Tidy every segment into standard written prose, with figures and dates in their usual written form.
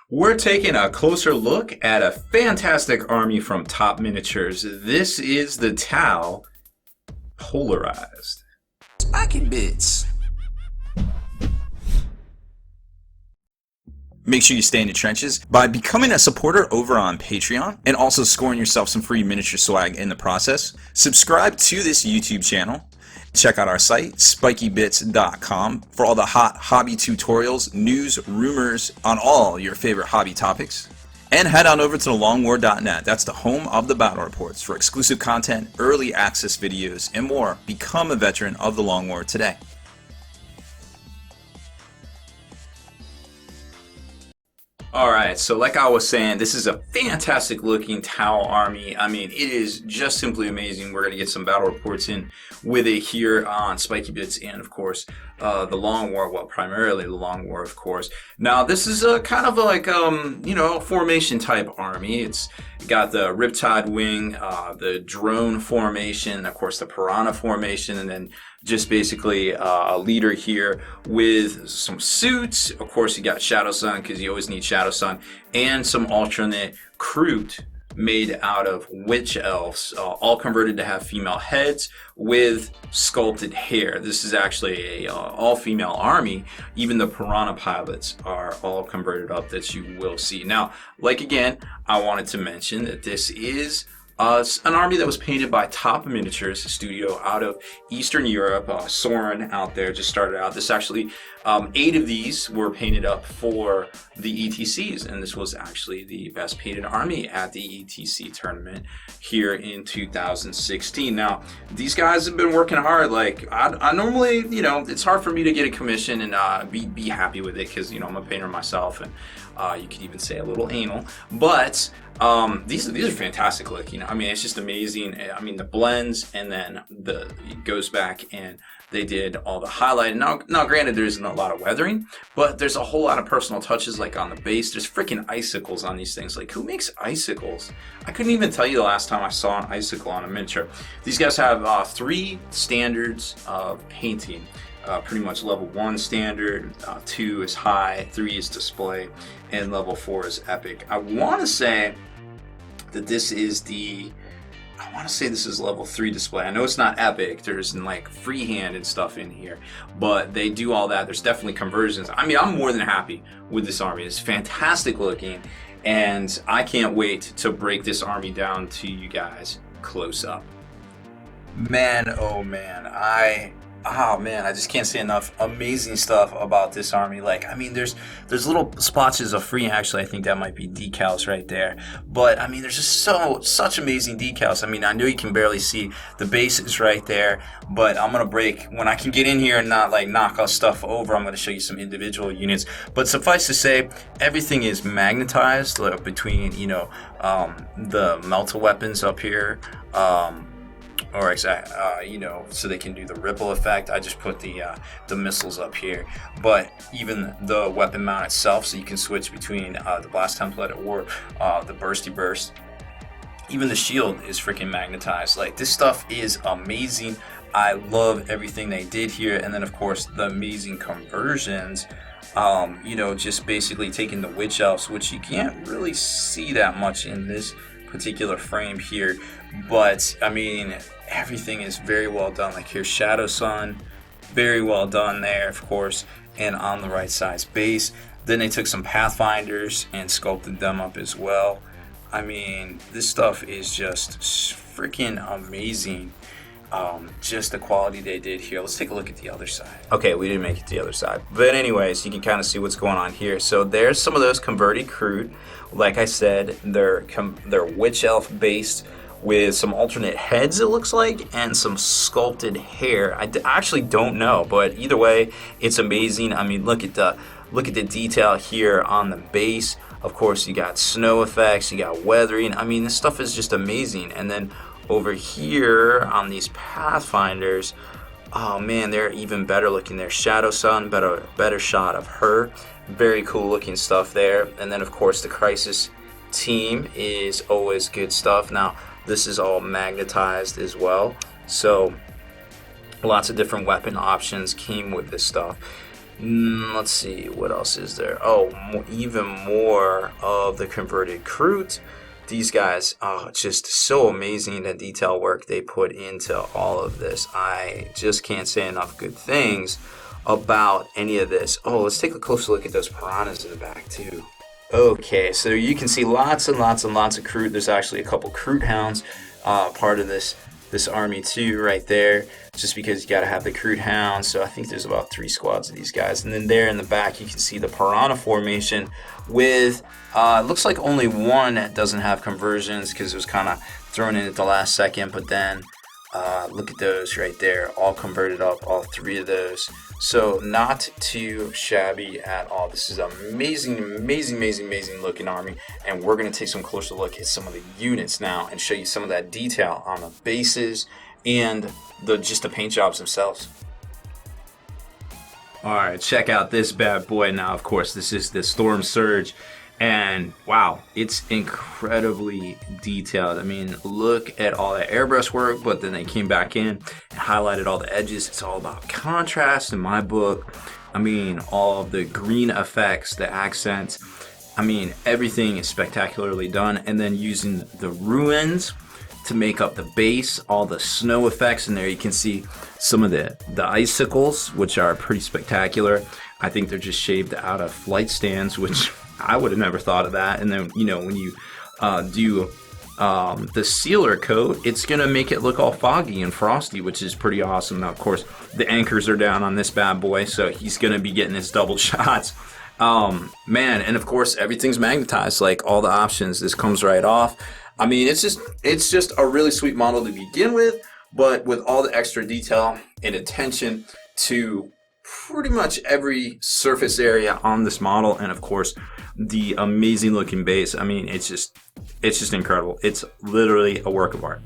We're taking a closer look at a fantastic army from Top Miniatures. This is the Tau Polarized. Spiky bits. Make sure you stay in the trenches by becoming a supporter over on Patreon and also scoring yourself some free miniature swag in the process. Subscribe to this YouTube channel. Check out our site, spikybits.com, for all the hot hobby tutorials, news, rumors on all your favorite hobby topics. And head on over to thelongwar.net. That's the home of the battle reports for exclusive content, early access videos, and more. Become a veteran of the Long War today. Alright, so like I was saying, this is a fantastic looking Tau army. I mean, it is just simply amazing. We're going to get some battle reports in with it here on Spiky Bits and, of course, the Long War. Well, primarily the Long War, of course. Now, this is a kind of like, formation type army. It's got the Riptide wing, the drone formation, of course, the piranha formation, and then just basically a leader here with some suits. Of course, you got Shadow Sun because you always need Shadow Sun, and some alternate Kroot made out of witch elves, all converted to have female heads with sculpted hair. This is actually a all-female army. Even the piranha pilots are all converted up that you will see. Now, like again, I wanted to mention that this is an army that was painted by Top Miniatures, a studio out of Eastern Europe. Soren out there just started out. This actually, 8 of these were painted up for the ETCs, and this was actually the best painted army at the ETC tournament here in 2016. Now, these guys have been working hard. Like, I normally, it's hard for me to get a commission and be happy with it because, I'm a painter myself, and you could even say a little anal, but these are fantastic looking. I mean, it's just amazing. I mean, the blends, and then it goes back and they did all the highlight. And now granted, there isn't a lot of weathering, but there's a whole lot of personal touches, like on the base. There's freaking icicles on these things. Like, who makes icicles? I couldn't even tell you the last time I saw an icicle on a miniature. These guys have 3 standards of painting. Pretty much level 1 standard, 2 is high, 3 is display, and level 4 is epic. I want to say that this is level 3 display. I know it's not epic. There's like freehand and stuff in here, but they do all that. There's definitely conversions. I mean, I'm more than happy with this army. It's fantastic looking, and I can't wait to break this army down to you guys close up. Man, oh man, I just can't say enough amazing stuff about this army. Like, I mean, there's little splotches of free. Actually, I think that might be decals right there. But I mean, there's just such amazing decals. I mean, I know you can barely see the bases right there, but I'm gonna break when I can get in here and not like knock us stuff over. I'm gonna show you some individual units. But suffice to say, everything is magnetized between the melta weapons up here. So they can do the ripple effect. I just put the missiles up here, but even the weapon mount itself, so you can switch between the blast template or the bursty burst. Even the shield is freaking magnetized. Like, this stuff is amazing. I love everything they did here, and then of course the amazing conversions. Just basically taking the witch elves, which you can't really see that much in this particular frame here, but I mean, everything is very well done. Like, here's Shadow Sun, very well done there, of course, and on the right size base. Then they took some Pathfinders and sculpted them up as well. I mean, this stuff is just freaking amazing. Just the quality they did here. Let's take a look at the other side. Okay, we didn't make it to the other side, but anyways, you can kind of see what's going on here. So there's some of those converted Kroot. Like I said, they're witch elf based with some alternate heads, it looks like, and some sculpted hair. I actually don't know, but either way, it's amazing. I mean, look at the detail here on the base. Of course, you got snow effects, you got weathering. I mean, this stuff is just amazing. And then over here on these Pathfinders, oh man, they're even better looking. There's Shadow Sun, better shot of her. Very cool looking stuff there. And then of course the Crisis team is always good stuff. Now this is all magnetized as well, so lots of different weapon options came with this stuff. Let's see, what else is there? Oh, even more of the converted Kroot. These guys, just so amazing the detail work they put into all of this. I just can't say enough good things about any of this. Oh, let's take a closer look at those piranhas in the back too. Okay, so you can see lots and lots and lots of Kroot. There's actually a couple Kroot hounds part of this army too, right there, just because you got to have the Kroot hounds. So I think there's about 3 squads of these guys. And then there in the back, you can see the piranha formation with, looks like only one that doesn't have conversions because it was kind of thrown in at the last second. But then look at those right there, all converted up, all 3 of those. So not too shabby at all. This is an amazing, amazing, amazing, amazing looking army. And we're going to take some closer look at some of the units now and show you some of that detail on the bases and just the paint jobs themselves. All right, check out this bad boy now. Of course, this is the Storm Surge. And wow, it's incredibly detailed. I mean, look at all that airbrush work, but then they came back in and highlighted all the edges. It's all about contrast in my book. I mean, all of the green effects, the accents. I mean, everything is spectacularly done. And then using the ruins to make up the base, all the snow effects. And there you can see some of the icicles, which are pretty spectacular. I think they're just shaved out of flight stands, which I would have never thought of that. And then, you know, when you do the sealer coat, it's going to make it look all foggy and frosty, which is pretty awesome. Now, of course, the anchors are down on this bad boy, so he's going to be getting his double shots. Man, and of course, everything's magnetized, like all the options. This comes right off. I mean, it's just a really sweet model to begin with, but with all the extra detail and attention to pretty much every surface area on this model, and of course the amazing looking base. I mean, it's just incredible. It's literally a work of art.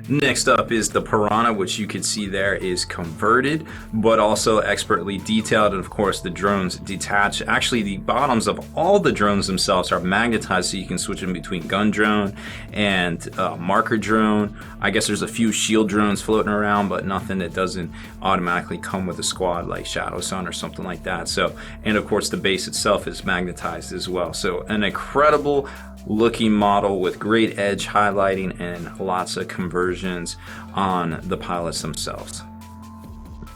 Next up is the piranha, which you can see there is converted, but also expertly detailed. And of course, the drones detach. Actually, the bottoms of all the drones themselves are magnetized, so you can switch them between gun drone and marker drone. I guess there's a few shield drones floating around, but nothing that doesn't automatically come with a squad like Shadow Sun or something like that. So, and of course, the base itself is magnetized as well. So, an incredible looking model with great edge highlighting and lots of conversions on the pilots themselves.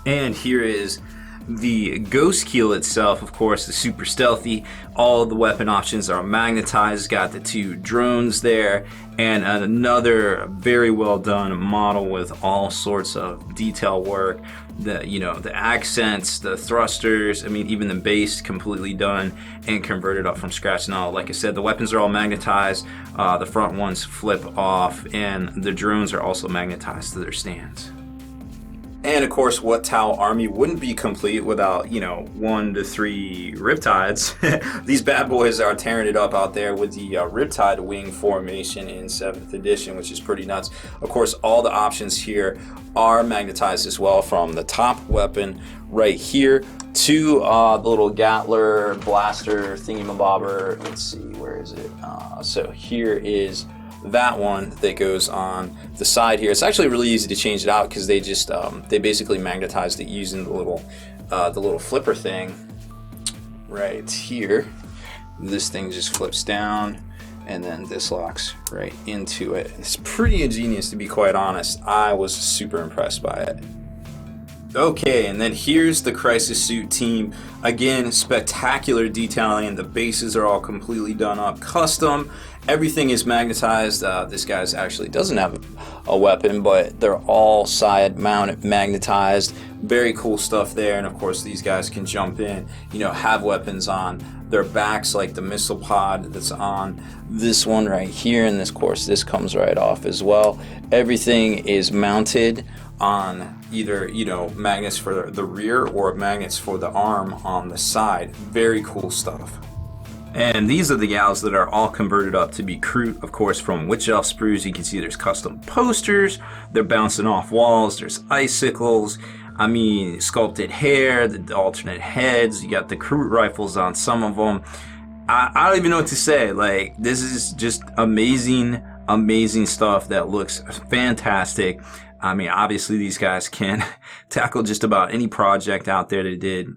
And here is the ghost keel itself. Of course, the super stealthy. All of the weapon options are magnetized. Got the 2 drones there, and another very well done model with all sorts of detail work. The accents, the thrusters. I mean, even the base completely done and converted up from scratch. Now, like I said, the weapons are all magnetized. The front ones flip off, and the drones are also magnetized to their stands. And of course, what Tau army wouldn't be complete without, 1 to 3 riptides. These bad boys are tearing it up out there with the riptide wing formation in 7th edition, which is pretty nuts. Of course, all the options here are magnetized as well, from the top weapon right here to the little Gatler blaster thingy-mabobber. Let's see, where is it? So here is that one that goes on the side here. It's actually really easy to change it out because they just they basically magnetized it using the little flipper thing right here. This thing just flips down and then this locks right into it. It's pretty ingenious, to be quite honest. I was super impressed by it. Okay, and then here's the Crisis Suit team. Again, spectacular detailing. The bases are all completely done up custom. Everything is magnetized. This guy's actually doesn't have a weapon, but they're all side mounted magnetized. Very cool stuff there. And of course, these guys can jump in, have weapons on their backs, like the missile pod that's on this one right here. And this comes right off as well. Everything is mounted on either, magnets for the rear or magnets for the arm on the side. Very cool stuff. And these are the gals that are all converted up to be Kroot, of course, from Witch Elf sprues. You can see there's custom posters. They're bouncing off walls. There's icicles. I mean, sculpted hair, the alternate heads. You got the Kroot rifles on some of them. I don't even know what to say. Like, this is just amazing, amazing stuff that looks fantastic. I mean, obviously these guys can tackle just about any project out there they did.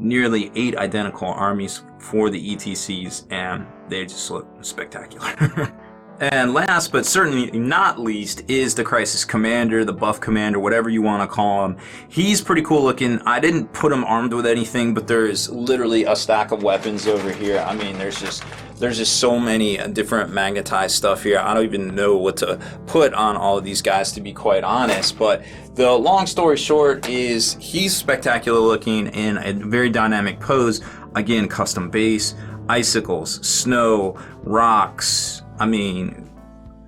nearly 8 identical armies for the ETCs, and they just look spectacular. And last but certainly not least is the Crisis Commander, the Buff Commander, whatever you want to call him. He's pretty cool looking. I didn't put him armed with anything, but there is literally a stack of weapons over here. I mean, there's just so many different magnetized stuff here. I don't even know what to put on all of these guys, to be quite honest. But the long story short is he's spectacular looking in a very dynamic pose. Again, custom base, icicles, snow, rocks, I mean,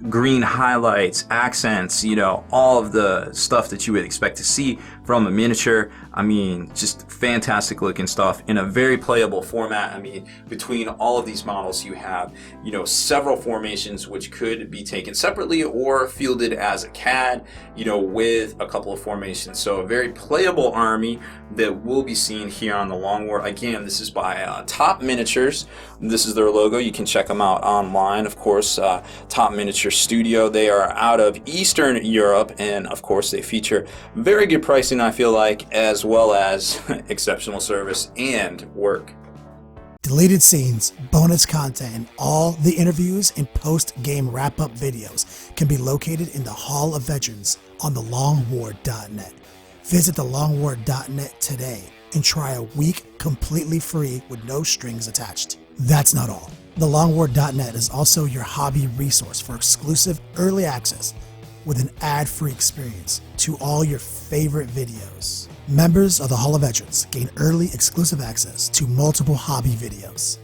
green highlights, accents, you know, all of the stuff that you would expect to see from a miniature. I mean, just fantastic looking stuff in a very playable format. I mean, between all of these models, you have, you know, several formations which could be taken separately or fielded as a CAD, you know, with a couple of formations. So a very playable army that will be seen here on the Long War. Again, this is by Top Miniatures. This is their logo. You can check them out online, of course. Top Miniature Studio. They are out of Eastern Europe, and of course they feature very good pricing, I feel like, as well as exceptional service and work. Deleted scenes, bonus content, and all the interviews and post-game wrap-up videos can be located in the Hall of Veterans on thelongwar.net. Visit thelongwar.net today and try a week completely free with no strings attached. That's not all. Thelongwar.net is also your hobby resource for exclusive early access with an ad-free experience to all your favorite videos. Members of the Hall of Veterans gain early exclusive access to multiple hobby videos.